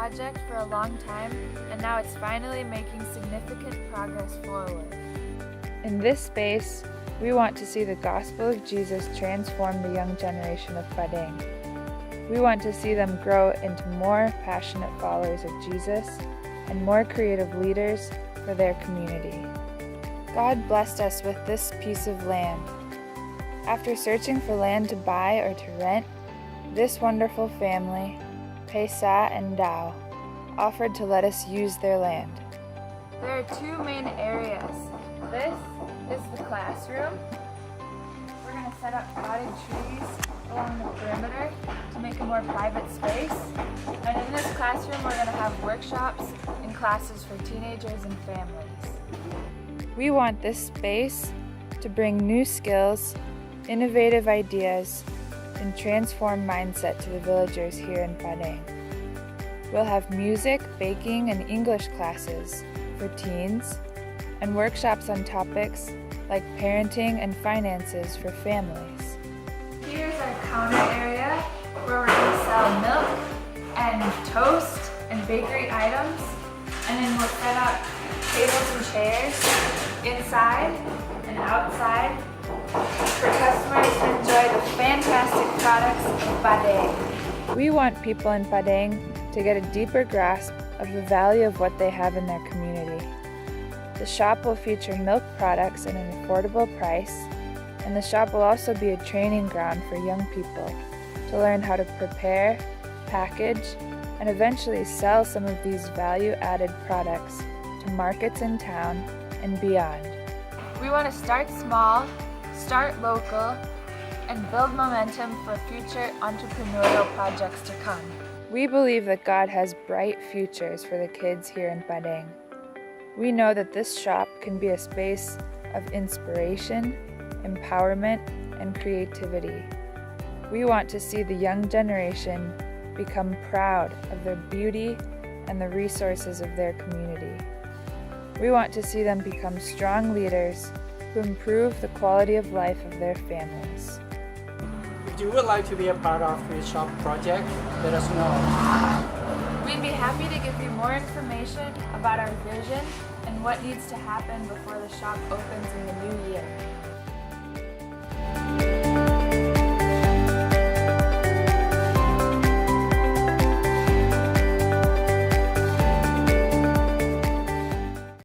project for a long time, and now it's finally making significant progress forward. In this space, we want to see the gospel of Jesus transform the young generation of Padeng. We want to see them grow into more passionate followers of Jesus and more creative leaders for their community. God blessed us with this piece of land. After searching for land to buy or to rent, this wonderful family, Pesa and Dao, offered to let us use their land. There are two main areas. This is the classroom. We're going to set up potted trees along the perimeter to make a more private space. And in this classroom, we're going to have workshops and classes for teenagers and families. We want this space to bring new skills, innovative ideas, and transform mindset to the villagers here in Padeng. We'll have music, baking, and English classes for teens, and workshops on topics like parenting and finances for families. Here's our counter area where we're going to sell milk and toast and bakery items, and then we'll set up tables and chairs inside and outside for customers to enjoy the fantastic products of Padeng. We want people in Padeng to get a deeper grasp of the value of what they have in their community. The shop will feature milk products at an affordable price, and the shop will also be a training ground for young people to learn how to prepare, package, and eventually sell some of these value-added products to markets in town and beyond. We want to start small, start local, and build momentum for future entrepreneurial projects to come. We believe that God has bright futures for the kids here in Padeng. We know that this shop can be a space of inspiration, empowerment, and creativity. We want to see the young generation become proud of their beauty and the resources of their community. We want to see them become strong leaders who improve the quality of life of their families. If you would like to be a part of this shop project, let us know. We'd be happy to give you more information about our vision and what needs to happen before the shop opens in the new year.